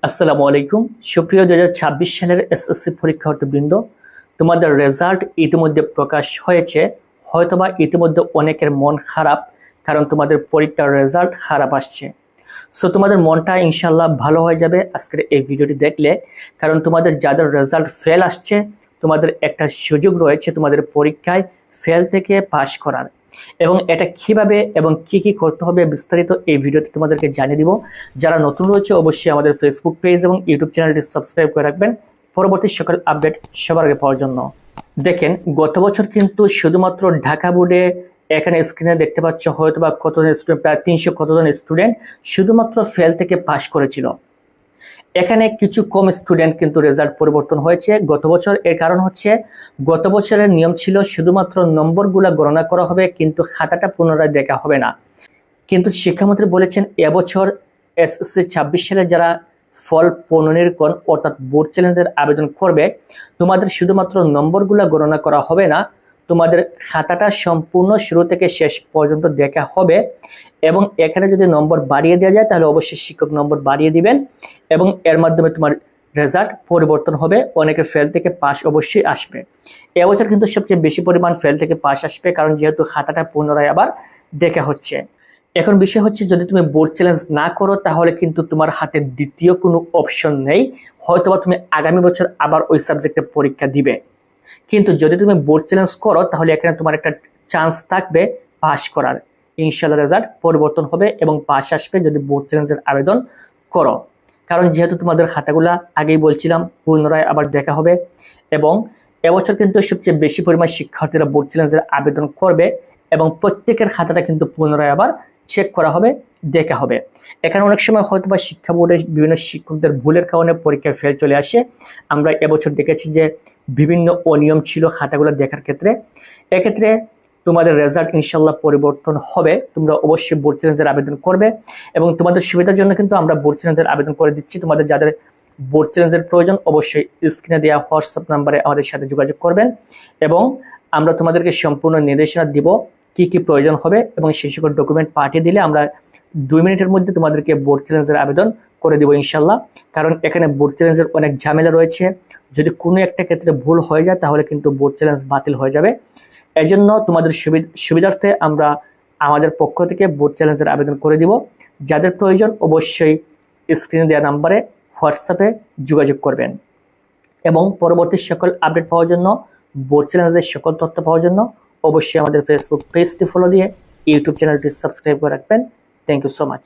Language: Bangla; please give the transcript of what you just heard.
আসসালামু আলাইকুম। সুপ্রিয় 2026 সালের এসএসসি পরীক্ষার্থীবৃন্দ, তোমাদের রেজাল্ট ইতিমধ্যে প্রকাশ হয়েছে। হয়তোবা ইতিমধ্যে অনেকের মন খারাপ, কারণ তোমাদের পরীক্ষার রেজাল্ট খারাপ আসছে। সো তোমাদের মনটা ইনশাল্লাহ ভালো হয়ে যাবে আজকের এই ভিডিওটি দেখলে, কারণ তোমাদের যাদের রেজাল্ট ফেল আসছে তোমাদের একটা সুযোগ রয়েছে তোমাদের পরীক্ষায় ফেল থেকে পাস করার। এবং এটা কিভাবে এবং কি কি করতে হবে বিস্তারিত এই ভিডিওতে তোমাদেরকে জানিয়ে দিব। যারা নতুন রয়েছে অবশ্যই আমাদের ফেসবুক পেজ এবং ইউটিউব চ্যানেলটি সাবস্ক্রাইব করে রাখবেন পরবর্তী সকল আপডেট সবার আগে পাওয়ার জন্য। দেখেন, গত বছর কিন্তু শুধুমাত্র ঢাকা বোর্ডে, এখানে স্ক্রিনে দেখতে পাচ্ছ হয়তো বা কতজন স্টুডেন্ট, প্রায় 300 কতজন স্টুডেন্ট শুধুমাত্র ফেল থেকে পাস করেছিল। এখানে কিছু কম স্টুডেন্ট কিন্তু রেজাল্ট পরিবর্তন হয়েছে গত বছর। এর কারণ হচ্ছে গত বছরের নিয়ম ছিল শুধুমাত্র নম্বরগুলো গণনা করা হবে, কিন্তু খাতাটা পুনরায় দেখা হবে না। কিন্তু শিক্ষামন্ত্রী বলেছেন এবছর এসএসসি 26 সালে যারা ফল পুনর্নিরীক্ষণ অর্থাৎ বোর্ড চ্যালেঞ্জের আবেদন করবে, তোমাদের শুধুমাত্র নম্বরগুলো গণনা করা হবে না, তোমাদের খাতাটা সম্পূর্ণ শুরু থেকে শেষ পর্যন্ত দেখা হবে। এবং এখানে যদি নম্বর বাড়িয়ে দেওয়া যায় তাহলে অবশ্যই শিক্ষক নম্বর বাড়িয়ে দিবেন এবং এর মাধ্যমে তোমার রেজাল্ট পরিবর্তন হবে। অনেকে ফেল থেকে পাস অবশ্যই আসবে। এবছর কিন্তু সবচেয়ে বেশি পরিমাণ ফেল থেকে পাস আসবে, কারণ যেহেতু খাতাটা পুনরায় আবার দেখা হচ্ছে। এখন বিষয় হচ্ছে, যদি তুমি বোর্ড চ্যালেঞ্জ না করো তাহলে কিন্তু তোমার হাতে দ্বিতীয় কোনো অপশন নেই। হয়তোবা তুমি আগামী বছর আবার ওই সাবজেক্টে পরীক্ষা দিবে। কিন্তু যদি তুমি বোর্ড চ্যালেঞ্জ করো তাহলে এখানে তোমার একটা চান্স থাকবে পাস করার। ইনশাআল্লাহ রেজাল্ট পরিবর্তন হবে এবং পাস আসবে যদি বোর্ড চ্যালেঞ্জের আবেদন করো। কারণ যেহেতু তোমাদের খাতাগুলা আগেই বলছিলাম পুনরায় আবার দেখা হবে। এবং এবছর কিন্তু সবচেয়ে বেশি পরিমাণ শিক্ষার্থীরা বোর্ড চ্যালেঞ্জের আবেদন করবে এবং প্রত্যেকের খাতাটা কিন্তু পুনরায় আবার চেক করা হবে, দেখা হবে। এখানে অনেক সময় হয়তো বা শিক্ষা বোর্ডের বিভিন্ন শিক্ষকদের ভুলের কারণে পরীক্ষায় ফেল চলে আসে। আমরা এবছর দেখেছি যে বিভিন্ন অনিয়ম ছিল খাতাগুলো দেখার ক্ষেত্রে। এক্ষেত্রে তোমাদের রেজাল্ট ইনশাল্লাহ পরিবর্তন হবে। তোমরা অবশ্যই বোর্ড চ্যালেঞ্জের আবেদন করবে এবং তোমাদের সুবিধার জন্য কিন্তু আমরা বোর্ড চ্যালেঞ্জের আবেদন করে দিচ্ছি। তোমাদের যাদের বোর্ড চ্যালেঞ্জের প্রয়োজন অবশ্যই স্ক্রিনে দেওয়া হোয়াটসঅ্যাপ নাম্বারে আমাদের সাথে যোগাযোগ করবেন এবং আমরা তোমাদেরকে সম্পূর্ণ নির্দেশনা দিব কি কি প্রয়োজন হবে এবং সেই সকল ডকুমেন্ট পাঠিয়ে দিলে আমরা 2 মিনিটের মধ্যে তোমাদেরকে বোর্ড চ্যালেঞ্জের আবেদন করে দিব ইনশাল্লাহ। কারণ এখানে বোর্ড চ্যালেঞ্জের অনেক ঝামেলা রয়েছে। যদি কোনো একটা ক্ষেত্রে ভুল হয়ে যায় তাহলে কিন্তু বোর্ড চ্যালেঞ্জ বাতিল হয়ে যাবে। এজন্য তোমাদের সুবিধার্থে আমরা আমাদের পক্ষ থেকে বোর্ড চ্যালেঞ্জের আবেদন করে দিব। যাদের প্রয়োজন অবশ্যই স্ক্রিনে দেওয়া নাম্বারে হোয়াটসঅ্যাপে যোগাযোগ করবেন এবং পরবর্তী সকল আপডেট পাওয়ার জন্য, বোর্ড চ্যালেঞ্জের সকল তথ্য পাওয়ার জন্য অবশ্যই আমাদের ফেসবুক পেজটি ফলো দিয়ে ইউটিউব চ্যানেলটি সাবস্ক্রাইব করে রাখবেন। Thank you so much.